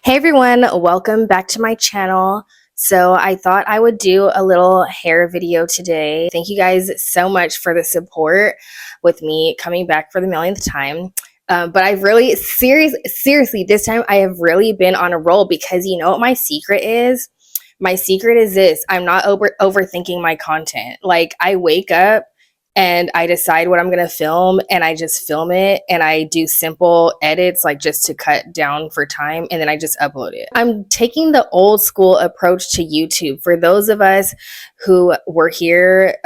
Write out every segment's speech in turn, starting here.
Hey everyone, welcome back to my channel. So I thought I would do a little hair video today. Thank you guys so much for the support with me coming back for the millionth time. But I've really, seriously, this time I have really been on a roll because you know what my secret is? My secret is this: I'm not overthinking my content. Like, I wake up and I decide what I'm going to film and I just film it and I do simple edits, like just to cut down for time, and then I just upload it. I'm taking the old school approach to YouTube. For those of us who were here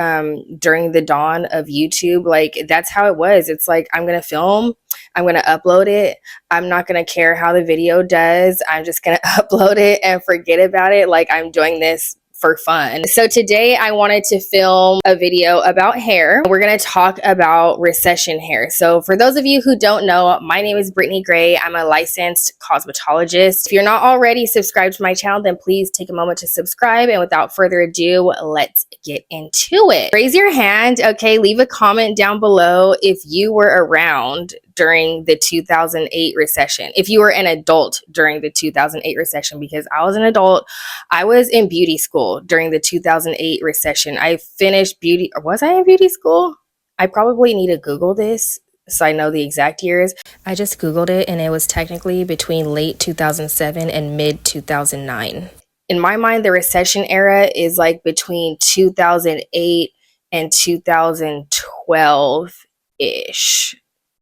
during the dawn of YouTube, like that's how it was. It's like, I'm going to film, I'm going to upload it. I'm not going to care how the video does. I'm just going to upload it and forget about it. Like, I'm doing this for fun. So today I wanted to film a video about hair. We're going to talk about recession hair. So for those of you who don't know, my name is Brittney Gray. I'm a licensed cosmetologist. If you're not already subscribed to my channel, then please take a moment to subscribe. And without further ado, let's get into it. Raise your hand. Okay, leave a comment down below if you were around during the 2008 recession. If you were an adult during the 2008 recession, because I was an adult. I was in beauty school during the 2008 recession. I finished beauty. Was I in beauty school? I probably need to Google this so I know the exact years. I just Googled it and it was technically between late 2007 and mid 2009. In my mind, the recession era is like between 2008 and 2012-ish.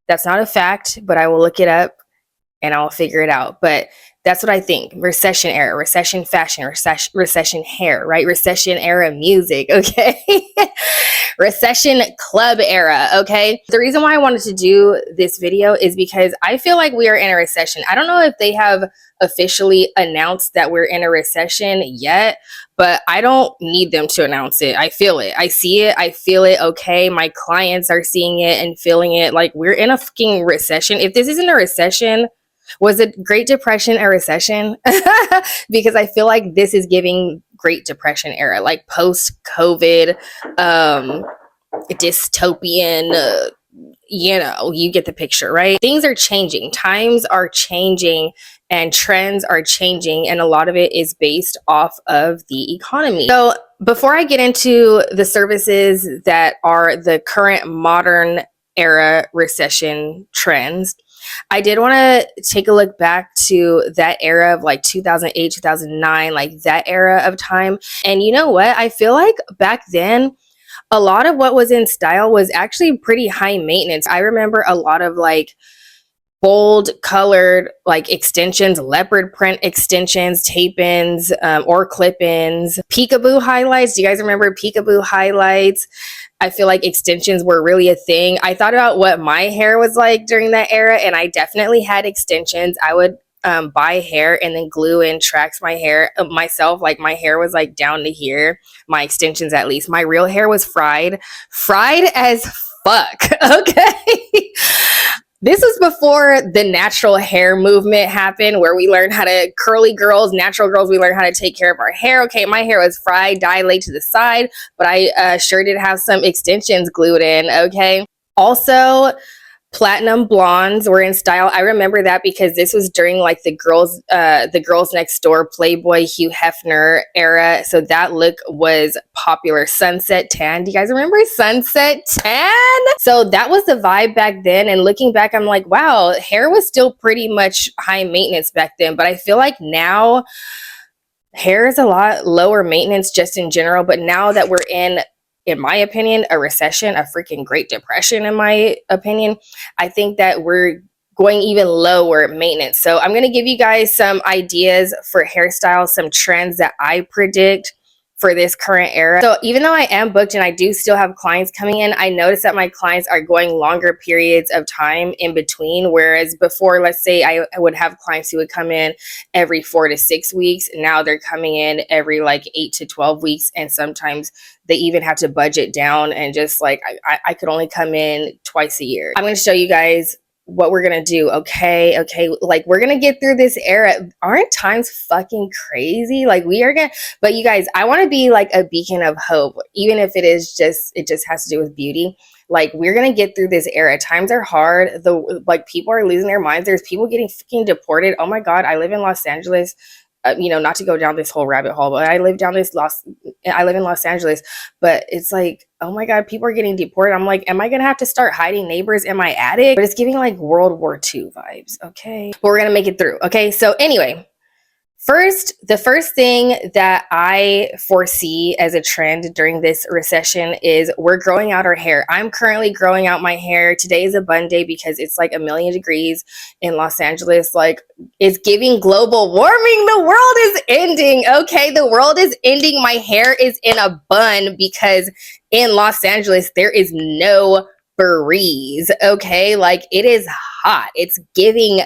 That's not a fact, but I will look it up and I'll figure it out. But that's what I think. Recession era, recession fashion, recession hair, right? Recession era music, okay? Recession club era, okay? The reason why I wanted to do this video is because I feel like we are in a recession. I don't know if they have officially announced that we're in a recession yet, but I don't need them to announce it. I feel it. I see it. I feel it. Okay. My clients are seeing it and feeling it. Like, we're in a fucking recession. If this isn't a recession, was it Great Depression a recession? Because I feel like this is giving Great Depression era, like post-COVID, dystopian, you know, you get the picture, right? Things are changing. Times are changing and trends are changing. And a lot of it is based off of the economy. So before I get into the services that are the current modern era recession trends, I did want to take a look back to that era of like 2008, 2009, like that era of time. And you know what? I feel like back then, a lot of what was in style was actually pretty high maintenance. I remember a lot of like bold colored like extensions, leopard print extensions, tape-ins, or clip-ins, peekaboo highlights. Do you guys remember peekaboo highlights? I feel like extensions were really a thing. I thought about what my hair was like during that era, and I definitely had extensions. I would buy hair and then glue in tracks my hair myself. Like, my hair was like down to here, my extensions at least. My real hair was fried as fuck. Okay. This was before the natural hair movement happened, where we learned how to, curly girls, natural girls, we learned how to take care of our hair. Okay, my hair was fried, dyed, laid to the side, but I sure did have some extensions glued in, okay? Also, platinum blondes were in style. I remember that because this was during like the girls next door Playboy Hugh Hefner era. So that look was popular. Sunset tan. Do you guys remember sunset tan? So that was the vibe back then. And looking back, I'm like, wow, hair was still pretty much high maintenance back then. But I feel like now hair is a lot lower maintenance just in general. But now that we're in my opinion, a recession, a freaking Great Depression, in my opinion, I think that we're going even lower maintenance. So I'm going to give you guys some ideas for hairstyles, some trends that I predict for this current era. So even though I am booked and I do still have clients coming in, I notice that my clients are going longer periods of time in between. Whereas before, let's say I would have clients who would come in every 4 to 6 weeks. Now they're coming in every like 8 to 12 weeks. And sometimes they even have to budget down and just like, I could only come in twice a year. I'm going to show you guys what we're gonna do. Okay, like, we're gonna get through this era. Aren't times fucking crazy? Like, we are gonna, but you guys, I want to be like a beacon of hope, even if it just has to do with beauty. Like, we're gonna get through this era. Times are hard. Like, people are losing their minds. There's people getting fucking deported. Oh my God, I live in Los Angeles. You know, not to go down this whole rabbit hole, but I live in Los Angeles, but it's like, oh my God, people are getting deported. I'm like, am I going to have to start hiding neighbors in my attic? But it's giving like World War II vibes. Okay. But we're going to make it through. Okay. So anyway, the first thing that I foresee as a trend during this recession is we're growing out our hair. I'm currently growing out my hair. Today is a bun day because it's like 1,000,000 degrees in Los Angeles. Like, it's giving global warming. The world is ending. Okay, the world is ending. My hair is in a bun because in Los Angeles there is no breeze. Okay, like, it is hot. It's giving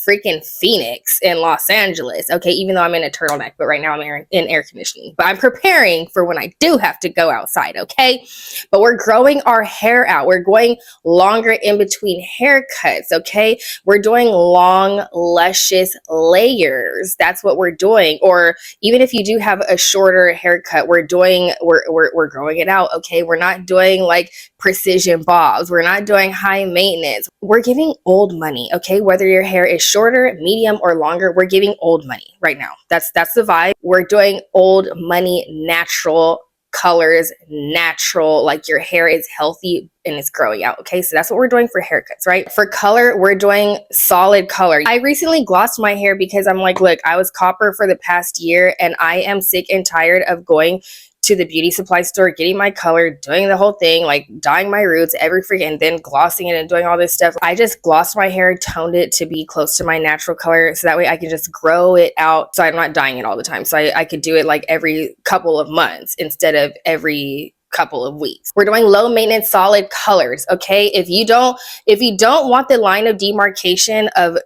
freaking Phoenix in Los Angeles. Okay, even though I'm in a turtleneck, but right now I'm in air conditioning. But I'm preparing for when I do have to go outside, okay? But we're growing our hair out. We're going longer in between haircuts, okay? We're doing long, luscious layers. That's what we're doing. Or even if you do have a shorter haircut, we're growing it out, okay? We're not doing like precision bobs. We're not doing high maintenance. We're giving old money, okay? Whether your hair is shorter, medium, or longer, we're giving old money right now. That's the vibe. We're doing old money, natural colors, natural, like your hair is healthy and it's growing out. Okay, so that's what we're doing for haircuts, right? For color, we're doing solid color. I recently glossed my hair because I'm like, look, I was copper for the past year and I am sick and tired of going to the beauty supply store, getting my color, doing the whole thing, like dyeing my roots every freaking, and then glossing it and doing all this stuff. I just glossed my hair, toned it to be close to my natural color, so that way I can just grow it out, so I'm not dyeing it all the time. So I could do it like every couple of months instead of every couple of weeks. We're doing low maintenance solid colors. Okay, if you don't want the line of demarcation of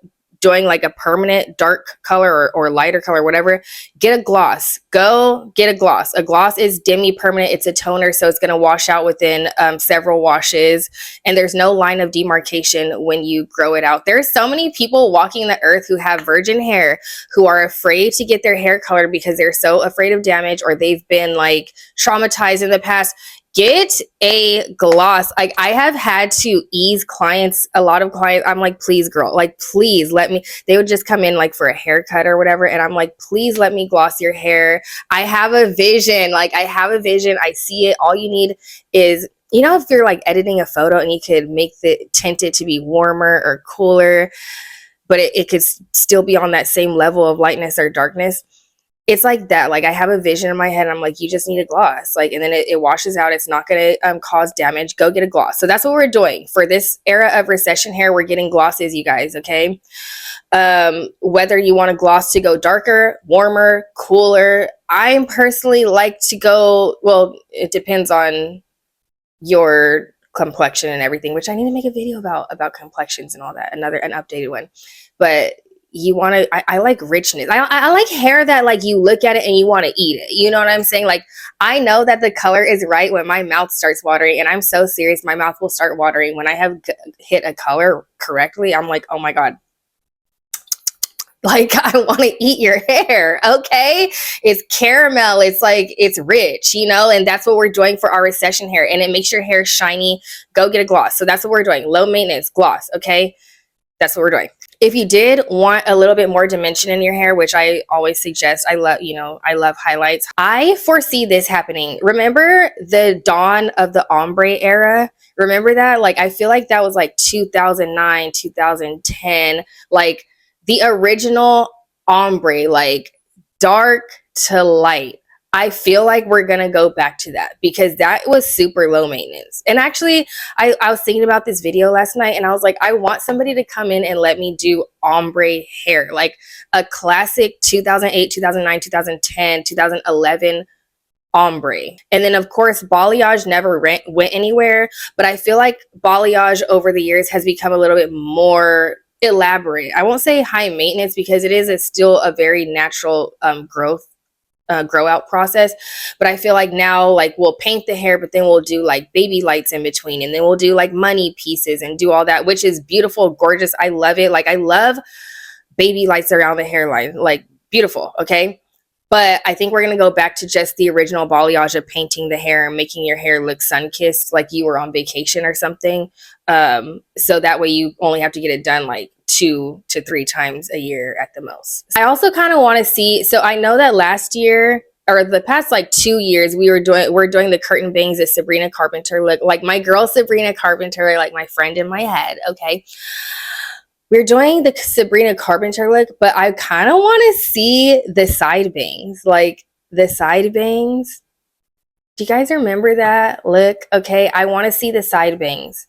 doing like a permanent dark color or lighter color, whatever, get a gloss. Go get a gloss. A gloss is demi-permanent. It's a toner, so it's going to wash out within several washes, and there's no line of demarcation when you grow it out. There's so many people walking the earth who have virgin hair who are afraid to get their hair colored because they're so afraid of damage, or they've been like traumatized in the past. Get a gloss. Like, I have had to ease clients, a lot of clients. I'm like, please, girl, like, please let me. They would just come in like for a haircut or whatever, and I'm like, please let me gloss your hair. I have a vision. Like, I have a vision. I see it. All you need is, you know, if you're like editing a photo and you could make the tint it to be warmer or cooler, but it could still be on that same level of lightness or darkness. It's like that. Like, I have a vision in my head. I'm like, you just need a gloss. Like, and then it washes out. It's not going to cause damage. Go get a gloss. So that's what we're doing for this era of recession hair. We're getting glosses, you guys. Okay. Whether you want a gloss to go darker, warmer, cooler. I personally like to go, well, it depends on your complexion and everything, which I need to make a video about complexions and all that. An updated one. But you want to, I like richness. I like hair that, like, you look at it and you want to eat it. You know what I'm saying? Like, I know that the color is right when my mouth starts watering, and I'm so serious. My mouth will start watering when I have hit a color correctly. I'm like, oh my God. Like, I want to eat your hair. Okay. It's caramel. It's like, it's rich, you know, and that's what we're doing for our recession hair. And it makes your hair shiny. Go get a gloss. So that's what we're doing. Low maintenance gloss. Okay. That's what we're doing. If you did want a little bit more dimension in your hair, which I always suggest, I love highlights. I foresee this happening. Remember the dawn of the ombre era? Remember that? Like, I feel like that was like 2009, 2010, like the original ombre, like dark to light. I feel like we're going to go back to that because that was super low maintenance. And actually, I was thinking about this video last night, and I was like, I want somebody to come in and let me do ombre hair, like a classic 2008, 2009, 2010, 2011 ombre. And then, of course, balayage never went anywhere, but I feel like balayage over the years has become a little bit more elaborate. I won't say high maintenance because it is still a very natural grow out process, but I feel like now, like, we'll paint the hair, but then we'll do like baby lights in between, and then we'll do like money pieces and do all that, which is beautiful, gorgeous. I love it. Like, I love baby lights around the hairline, like, beautiful. Okay, But I think we're going to go back to just the original balayage of painting the hair and making your hair look sun-kissed like you were on vacation or something. So that way you only have to get it done like 2 to 3 times a year at the most. I also kind of want to see, so I know that last year or the past like 2 years we're doing the curtain bangs that Sabrina Carpenter look like. My girl Sabrina Carpenter, like my friend in my head, okay? We're doing the Sabrina Carpenter look, but I kind of want to see the side bangs, like the side bangs. Do you guys remember that look? Okay, I want to see the side bangs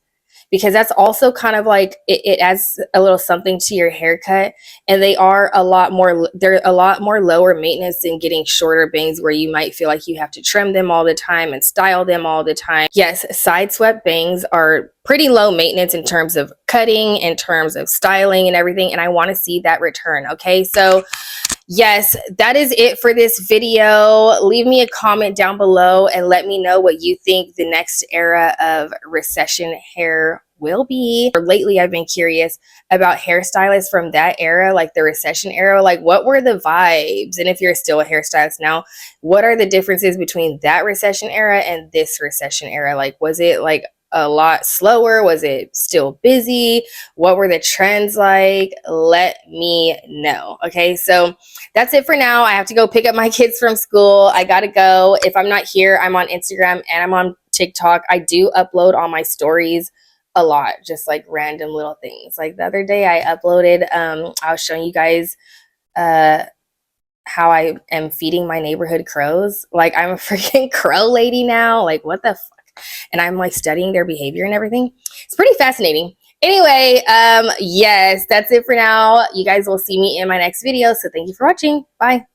because that's also kind of like it adds a little something to your haircut, and they're a lot more lower maintenance than getting shorter bangs where you might feel like you have to trim them all the time and style them all the time. Yes, side swept bangs are pretty low maintenance in terms of cutting, in terms of styling and everything, and I want to see that return. Okay, so yes, that is it for this video. Leave me a comment down below and let me know what you think the next era of recession hair will be. Lately, I've been curious about hairstylists from that era, like the recession era. Like, what were the vibes? And if you're still a hairstylist now, what are the differences between that recession era and this recession era? Like, was it like a lot slower? Was it still busy? What were the trends like? Let me know. Okay, so that's it for now. I have to go pick up my kids from school. I gotta go. If I'm not here, I'm on Instagram and I'm on TikTok. I do upload on my stories a lot, just like random little things. Like the other day I uploaded, I was showing you guys how I am feeding my neighborhood crows. Like, I'm a freaking crow lady now. Like, what the fuck? And I'm like studying their behavior and everything. It's pretty fascinating. Anyway, yes, that's it for now. You guys will see me in my next video. So thank you for watching. Bye.